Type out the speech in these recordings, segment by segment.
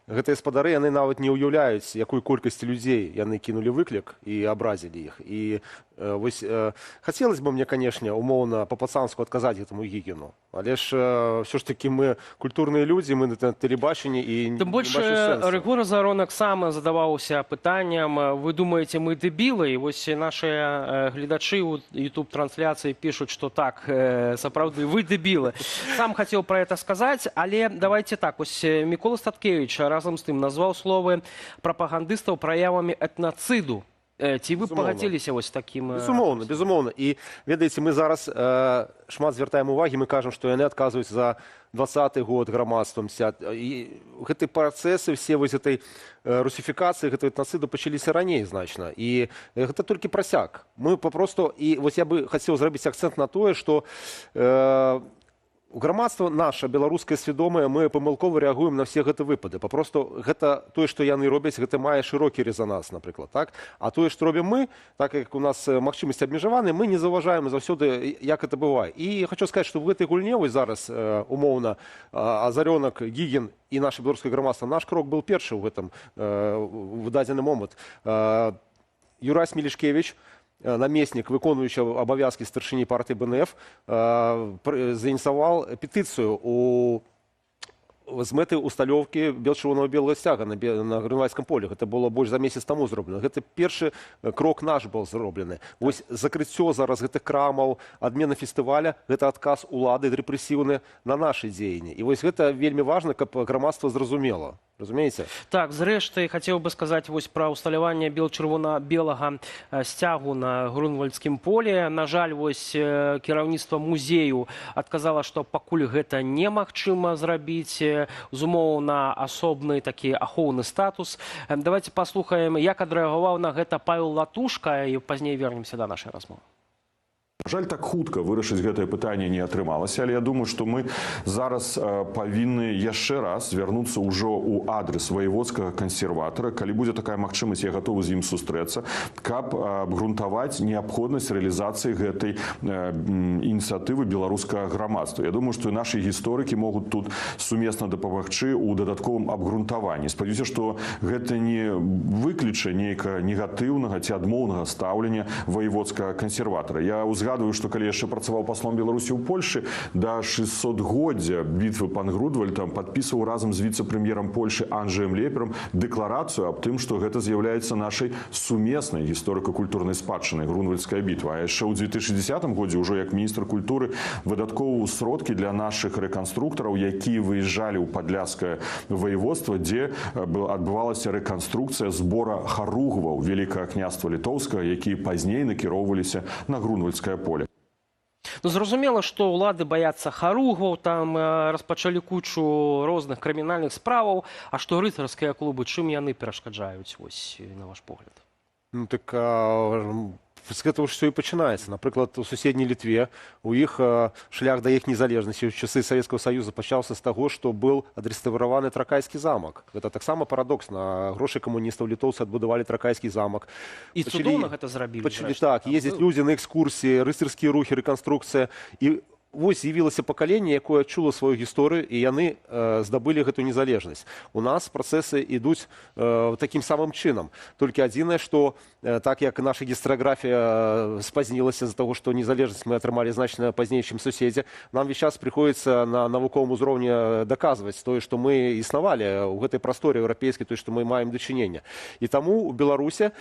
гэтыя спадары, яны нават не ўяўляюць, якой колькасці людзей яны кінулі выклік і абразілі іх. І вось хацелось бы мне, канешне, умоўна па-пацанску адказаць гэтаму Гігіну. Але ж все ж таки мы культурныя людзі, мы на тэлебачанні і тым больш Рыгор Заронак сам задаваўся пытанням: вы думаеце, мы дэбілы? І вось нашыя гледачы ў YouTube-трансляцыі пішуць, што так, сапраўды, вы дэбілы. Сам хацеў пра гэта сказаць, але давайте так, ось Мікола Статкевіч разам з тым назваў словы прапагандыстаў праявамі этнацыду. Ці вы пагадзіліся вось такім... Безумоўна, безумоўна. І, ведаеце, мы зараз шмат звяртаем увагі, мы кажам, што яны адказваюць за 20-й год грамадствам. І гэтыя працэсы, все вось гэтай русіфікацыі, гэтага этнацыду пачаліся раней значна. І гэта толькі прасяк. Мы папросту... І вось я бы хацеў зрабіць акцэнт на тое, што грамадства наша, беларускае свядомае, мы памылкова рэагуем на все гэты выпады. Папросту гэта тое, што яны робяць, гэта мае шырокі резонанс, напрыклад, так? А тое, што робім мы, так як у нас магчымасці абмежаваны, мы не заўважаем заўсёды, як гэта бывае. І хочу сказаць, што в гэтай гульне вось зараз умоўна Азарёнак, Гігін і наша беларускае грамадства, наш крок был першы ў гэтым дадзены момант. Юрась Мелішкевіч, намеснік, выконуючы абавязкі старшыні партыі БНФ, заініцыяваў петыцыю з мэтай усталёўкі чырвонава-белага сцяга на Грынвальдскім полі. Гэта было больш за месяц таму зроблена. Гэта першы крок наш быў зроблены. Вось закрыццё зараз гэтых крамаў, адмена фестываля, гэта адказ улады рэпрэсіўны на нашы дзеянні. І вось гэта вельмі важна, каб грамадства зразумела. Разумееце? Так, зрэшты, хацеў бы сказаць вось пра ўсталяванне чырвона-белага сцягу на Грунвальдскім полі. На жаль, вось кіраўніцтва музею адказала, што пакуль гэта немагчыма зрабіць з умоў на асобны такі ахоўны статус. Давайте паслухаем, як адрэагаваў на гэта Павел Латушка, і пазней вернемся да нашай размовы. Жаль, так хутка вырашыць гэтае пытанне не атрымалася, але я думаю, што мы зараз павінны яшчэ раз звярнуцца ўжо ў адрес ваеводскага кансерватара. Калі будзе такая магчымасць, я гатовы з ім сустрэцца, каб абгрунтаваць неабходнасць рэалізацыі гэтай ініцыятывы беларускага грамадства. Я думаю, што і нашы гісторыкі могуць тут сумесна дапамагчы ў дадатковым абгрунтаванні. Спадзяюся, што гэта не выкліча нейкага негатыўнага ці адмоўнага стаўлення ваеводскага кансерватара. Я згадваю, што калі яшчэ працаваў паслом Беларусі ў Польшы, да 600-годдзя бітвы пад Грунвальдам падпісваў разам з віцэ-прэм'ерам Польшы Анджэем Леперам дэкларацыю аб тым, што гэта з'яўляецца нашай сумеснай гісторыка-культурнай спадчынай Грунвальдская бітва. А яшчэ ў 2010 годзе ўжо як міністр культуры выдаткоўваў сродкі для нашых рэканструктараў, якія выязджалі ў падляшскае ваеводства, дзе адбывалася рэканструкцыя збора харугваў Великага княства Літоўскага, якія пазней накіроўваліся на Грунвальдскае поле. Ну, зразумела, што ўлады баяцца харугваў, там распачалі кучу розных крымінальных справаў, а што рыцарскія клубы, чым яны перашкаджаюць, вось, на ваш погляд? Ну, так з гэтага ўсё і пачынаецца. Напрыклад, у суседняй Літве у іх шлях да іх незалежнасці ў часы Савецкага Саюза пачаўся з таго, што быў адрэстаўраваны Тракайскі замак. Гэта таксама парадокс. На грошы камуністаў літоўцы адбудавалі Тракайскі замак. І цудоўна гэта зрабілі. Так, ездзяць людзі на экскурсіі, рыцарскія рухі, рэканструкцыя. І вось з'явілася пакаленне, якое адчула сваю гісторыю, і яны здабылі гэту незалежнасць. У нас працэсы ідуць такім самым чынам. Толькі адзінае, што так як наша гістарыяграфія спазнілася з-за таго, што незалежнасць мы атрымалі значна пазней, чым суседзі, нам весь час прыходзіцца на навуковым узроўні даказваць тое, што мы існавалі ў гэтай прасторы еўрапейскай, тое, што мы маем дачынення. І таму ў Беларусе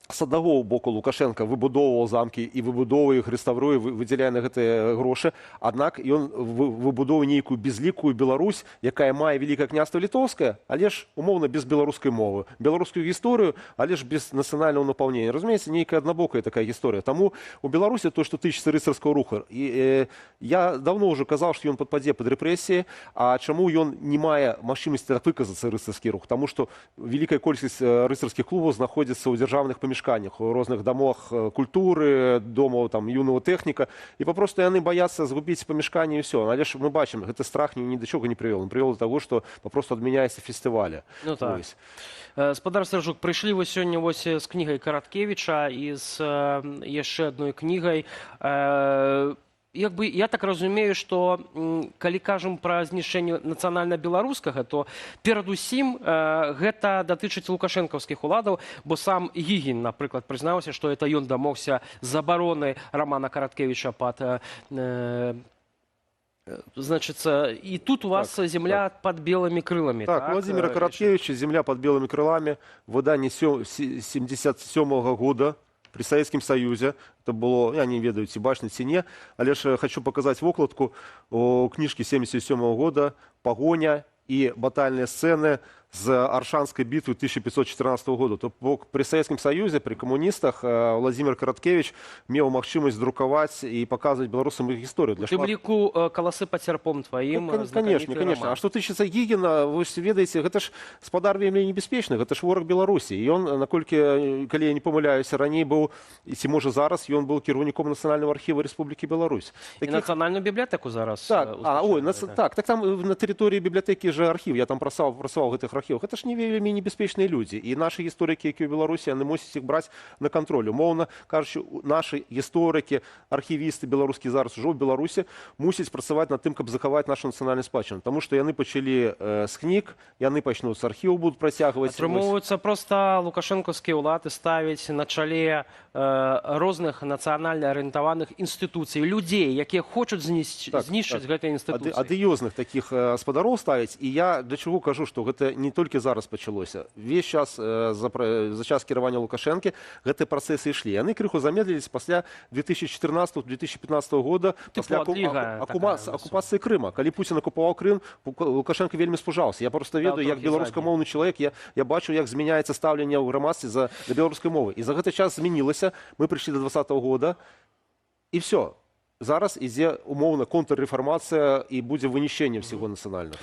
з аднаго боку Лукашенко выбудоўваў замкі і выбудоўвае іх, рэстаўруе, выдзяляе на гэтыя грошы, аднак ён выбудоўвае нейкую безлікую Беларусь, якая мае Великае княства Літоўскае, але ж умоўна без беларускай мовы, беларускую гісторыю, але ж без нацыянальнага напаўнення. Разумееце, нейкая аднабокая такая гісторыя. Таму у Беларусі то, што тычыцца рыцарскага руху, я даўно ўжо казаў, што ён падпадзе пад рэпрэсіі, а чаму ён не мае магчымасці выказацца рыцарскі рух? Таму што вялікая колькасць рыцарскіх клубаў знаходзіцца ў дзяржаўных памяшканнях, у розных домах культуры, домаў там юного тэхніка, і папросту яны баяцца згубіць памяшканне і ўсё. Але ж мы бачым, гэты страх ні да чого не прывёл. Он прывёл да таго, што папросту адмяняецца фестываля. Ну так. Спадар Сяржук, прыйшлі вы сёння вось з кнігай Караткевіча і з яшчэ адной кнігай. як бы я так разумею, што калі кажам пра знішчэнне нацыянальна-беларускага, то перадусім гэта датычыць лукашэнкаўскіх уладаў, бо сам Гігін, напрыклад, прызнаўся, што это ён дамогся забароны Романа Караткевіча пад значится, и тут у вас земля под белыми крылами. Так, Владимира Короткевича «Земля под белыми крылами» в выдании 1977 года при Советском Союзе. Это было, я не ведаю, ці бачна, ці не, але ж хочу показать вокладку у книжки 1977 года «Погоня и батальные сцены з Аршанской битвы 1514 года». То при Советском Союзе, при коммунистах Владимир Короткевич меў магчымасць друкаваць і паказваць беларусам іх гісторыю. У тым ліку «Каласы па цярпом тваім». Конечно. А што тычыцца Гігіна, вы ж ведаеце, гэта ж спадар вельмі небяспечны, гэта ж вораг Беларусі. І ён, наколькі, калі я не памыляюся, раней быў, ці можа зараз, ён быў кіраўніком Нацыянальнага архіва Рэспублікі Беларусь. І Нацыянальную бібліятэку зараз. Так, так там на тэрыторыі бібліятэкі же архіў, я там працаваў гэтых архівах. Гэта ж не вельмі небяспечныя людзі. І нашы гісторыкі, якія ў Беларусі, яны мусяць іх браць на кантроль. Умоўна кажучы, нашы гісторыкі, архівісты беларускія зараз ужо ў Беларусі мусяць працаваць над тым, каб захаваць нашу нацыянальную спадчыну. Таму што яны пачалі з кніг, яны пачнуць з архіваў, будуць працягваць. Атрымоўваюцца проста лукашэнкаўскія ўлады ставяць на чале розных нацыянальна арыентаваных інстытуцый, людзей, якія хочуць знішчыць гэтыя інстытуцыі. Адыёзных такіх гаспадароў ставіць. І я да чаго кажу, што гэта не толькі зараз пачалося. Весь час, за час кіравання Лукашэнкі гэтыя працэсы ішлі. Яны крыху замедлілись пасля 2014-2015 года, пасля акупацыі Крыма. Калі Пуцін акупаваў Крым, Лукашенко вельмі спужаўся. Я просто ведаю, як беларускамоўны чалавек, я бачу, як змяняецца стаўленне ў грамадстве да беларускай мовы. І за гэты час змянілася. Мы прыйшлі до 2020 года, і все. Зараз ідзе умоўна контррэфармацыя і будзе вынішчэнне всего нацыянальнага.